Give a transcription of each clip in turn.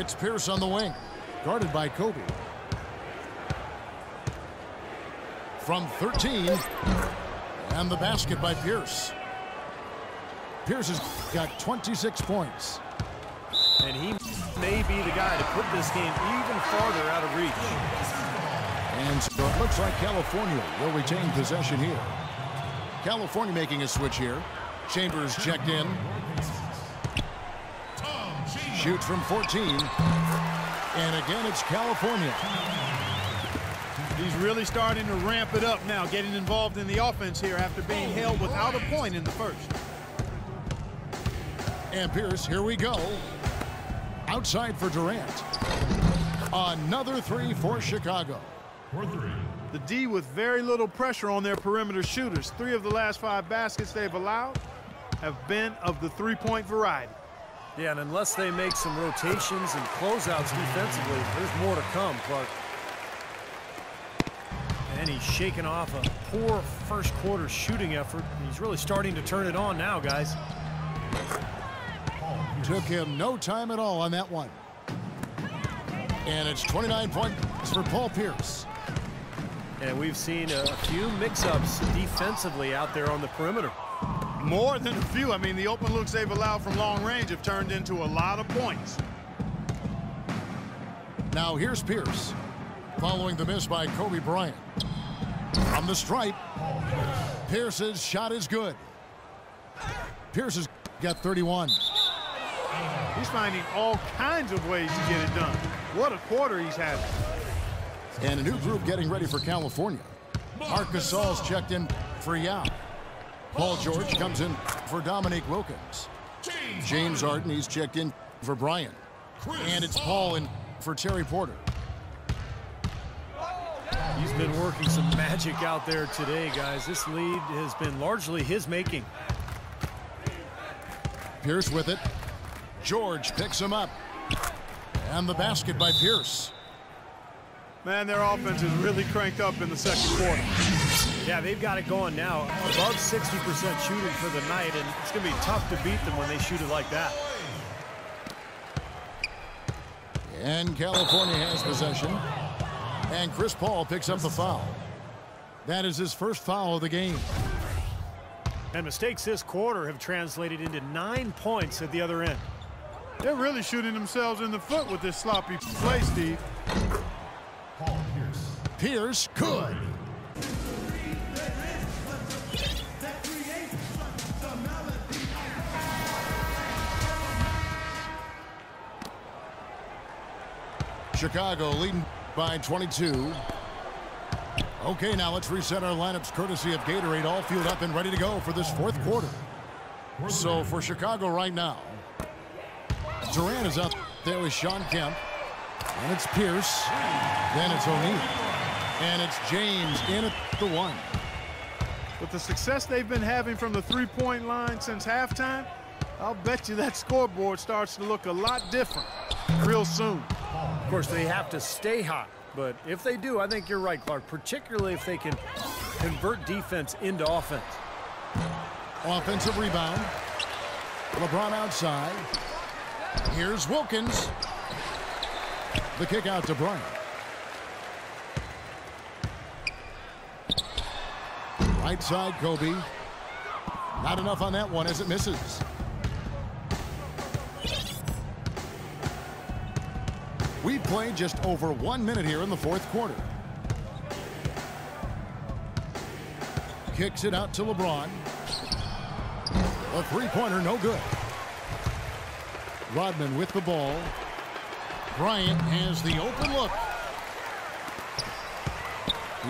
It's Pierce on the wing, guarded by Kobe. From 13, and the basket by Pierce. Pierce has got 26 points. And he may be the guy to put this game even farther out of reach. And so it looks like California will retain possession here. California making a switch here. Chambers checked in. Shoots from 14. And again, it's California. He's really starting to ramp it up now, getting involved in the offense here after being held without a point in the first. And Pierce, here we go. Outside for Durant. Another three for Chicago. The D with very little pressure on their perimeter shooters. 3 of the last 5 baskets they've allowed have been of the three-point variety. Yeah, and unless they make some rotations and closeouts defensively, there's more to come, Clark. And he's shaking off a poor first quarter shooting effort. He's really starting to turn it on now, guys. Took him no time at all on that one. And it's 29 points for Paul Pierce. And we've seen a few mix-ups defensively out there on the perimeter. More than a few. I mean, the open looks they've allowed from long range have turned into a lot of points. Now here's Pierce, following the miss by Kobe Bryant. From the stripe, Pierce's shot is good. Pierce has got 31. He's finding all kinds of ways to get it done. What a quarter he's having. And a new group getting ready for California. Marc Gasol's checked in for Yao. Paul George comes in for Dominique Wilkins. James Harden, he's checked in for Bryant. And it's Paul in for Terry Porter. He's been working some magic out there today, guys. This lead has been largely his making. Pierce with it. George picks him up. And the basket by Pierce. Man, their offense is really cranked up in the second quarter. Yeah, they've got it going now. Above 60% shooting for the night, and it's going to be tough to beat them when they shoot it like that. And California has possession. And Chris Paul picks up the foul. That is his first foul of the game. And mistakes this quarter have translated into 9 points at the other end. They're really shooting themselves in the foot with this sloppy play, Steve. Paul Pierce. Pierce could. Chicago leading by 22. Okay, now let's reset our lineups courtesy of Gatorade, all fueled up and ready to go for this fourth quarter. So for Chicago right now, Durant is out there with Sean Kemp. And it's Pierce. Then it's O'Neal. And it's James in at the 1. With the success they've been having from the three-point line since halftime, I'll bet you that scoreboard starts to look a lot different real soon. Of course, they have to stay hot. But if they do, I think you're right, Clark, particularly if they can convert defense into offense. Offensive rebound. LeBron outside. Here's Wilkins. The kick out to Bryant. Right side, Kobe. Not enough on that one as it misses. We've played just over 1 minute here in the fourth quarter. Kicks it out to LeBron. A three-pointer, no good. Rodman with the ball. Bryant has the open look.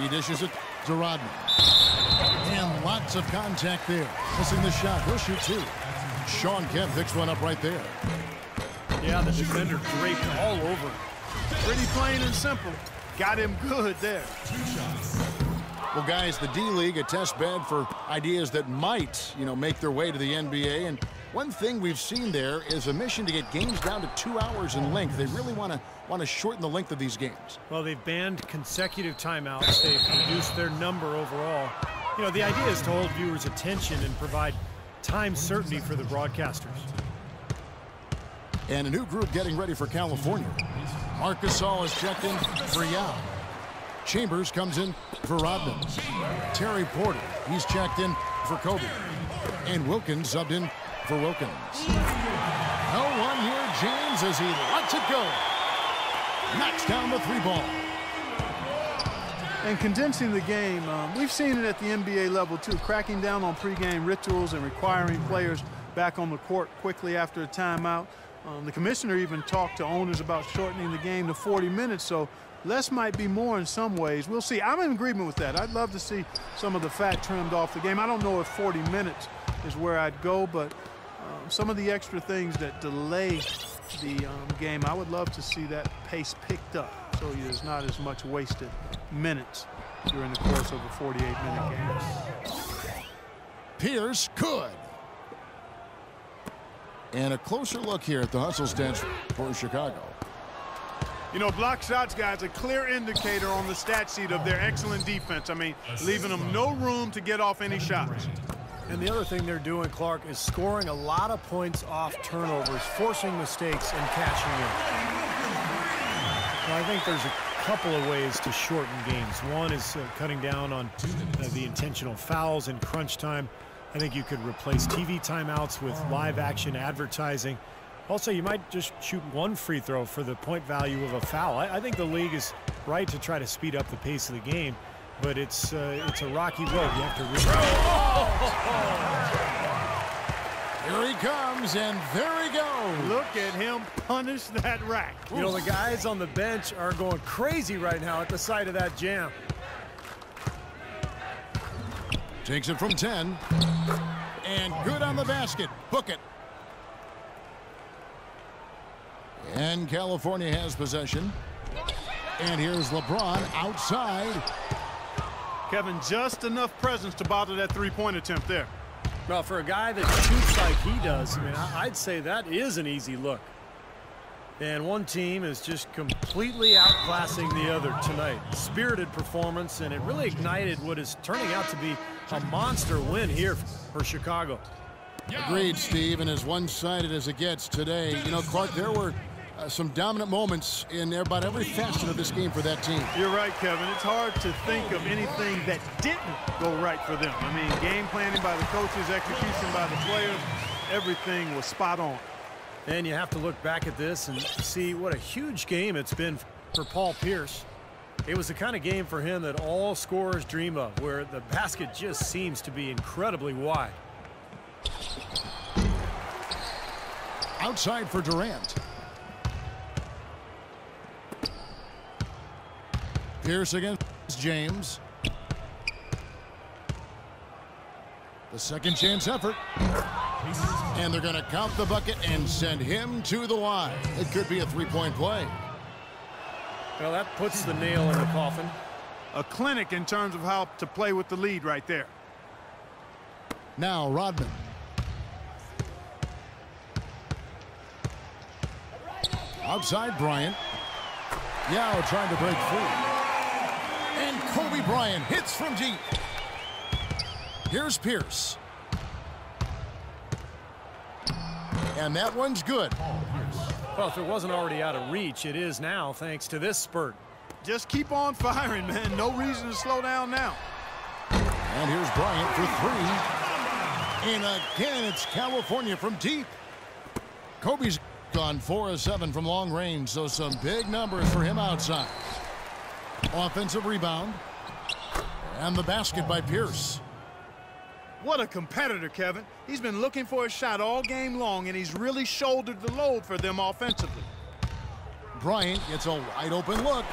He dishes it to Rodman. And lots of contact there. Missing the shot. He'll shoot 2. Sean Kemp picks one up right there. Yeah, the defender draped all over. Pretty plain and simple. Got him good there. Well, guys, the D-League, a test bed for ideas that might, make their way to the NBA. And one thing we've seen there is a mission to get games down to 2 hours in length. They really want to shorten the length of these games. Well, they've banned consecutive timeouts. They've reduced their number overall. The idea is to hold viewers' attention and provide time certainty for the broadcasters. And a new group getting ready for California. Marc Gasol is checked in for Yao. Chambers comes in for Rodman. Terry Porter, he's checked in for Kobe. And Wilkins subbed in for Wilkins. No one near James as he lets it go. Knocks down the 3-ball. And condensing the game, we've seen it at the NBA level too, cracking down on pregame rituals and requiring players back on the court quickly after a timeout. The commissioner even talked to owners about shortening the game to 40 minutes, so less might be more in some ways. We'll see. I'm in agreement with that. I'd love to see some of the fat trimmed off the game. I don't know if 40 minutes is where I'd go, but some of the extra things that delay the game, I would love to see that pace picked up so there's not as much wasted minutes during the course of a 48-minute game. Pierce could. And a closer look here at the hustle stats for Chicago. You know, block shots, guys, a clear indicator on the stat sheet of their excellent defense. I mean, leaving them no room to get off any shots. And the other thing they're doing, Clark, is scoring a lot of points off turnovers, forcing mistakes and catching in. Well, I think there's a couple of ways to shorten games. One is cutting down on the intentional fouls in crunch time. I think you could replace TV timeouts with live action advertising. Also, you might just shoot one free throw for the point value of a foul. I think the league is right to try to speed up the pace of the game, but it's a rocky road. You have to Here he comes, and there he goes. Look at him punish that rack. You know, the guys on the bench are going crazy right now at the sight of that jam. Takes it from 10. And good on the basket. Book it. And California has possession. And here's LeBron outside. Kevin, just enough presence to bother that three-point attempt there. Well, for a guy that shoots like he does, I mean, I'd say that is an easy look. And one team is just completely outclassing the other tonight. Spirited performance, and it really ignited what is turning out to be a monster win here for Chicago. Agreed, Steve, and as one-sided as it gets today. You know, Clark, there were some dominant moments in about every facet of this game for that team. You're right, Kevin. It's hard to think of anything that didn't go right for them. I mean, game planning by the coaches, execution by the players, everything was spot on. And you have to look back at this and see what a huge game it's been for Paul Pierce. It was the kind of game for him that all scorers dream of, where the basket just seems to be incredibly wide. Outside for Durant. Pierce against James. The second chance effort. And they're going to count the bucket and send him to the line. It could be a three-point play. Well, that puts the nail in the coffin. A clinic in terms of how to play with the lead right there. Now Rodman. Outside Bryant. Yao trying to break free. And Kobe Bryant hits from deep. Here's Pierce. And that one's good. Well, if it wasn't already out of reach, it is now thanks to this spurt. Just keep on firing, man. No reason to slow down now. And here's Bryant for three. And again, it's California from deep. Kobe's gone 4 of 7 from long range, so some big numbers for him outside. Offensive rebound. And the basket by Pierce. What a competitor, Kevin. He's been looking for a shot all game long, and he's really shouldered the load for them offensively. Bryant gets a wide open look.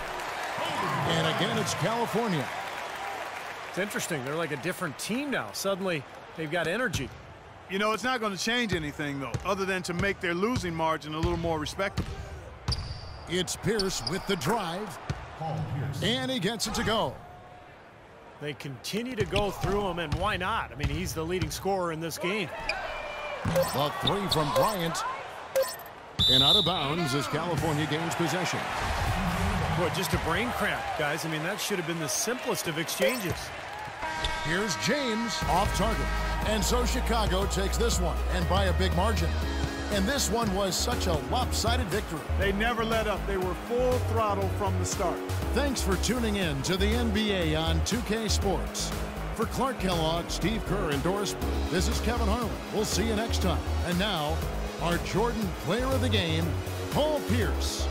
And again, it's California. It's interesting. They're like a different team now. Suddenly, they've got energy. You know, it's not going to change anything, though, other than to make their losing margin a little more respectable. It's Pierce with the drive. And he gets it to go. They continue to go through him, and why not? I mean, he's the leading scorer in this game. The three from Bryant. And out of bounds as California gains possession. Boy, just a brain cramp, guys. I mean, that should have been the simplest of exchanges. Here's James off target. And so Chicago takes this one, and by a big margin. And this one was such a lopsided victory. They never let up. They were full throttle from the start. Thanks for tuning in to the NBA on 2K Sports. For Clark Kellogg, Steve Kerr, and Doris Burke, this is Kevin Harlan. We'll see you next time. And now, our Jordan Player of the Game, Paul Pierce.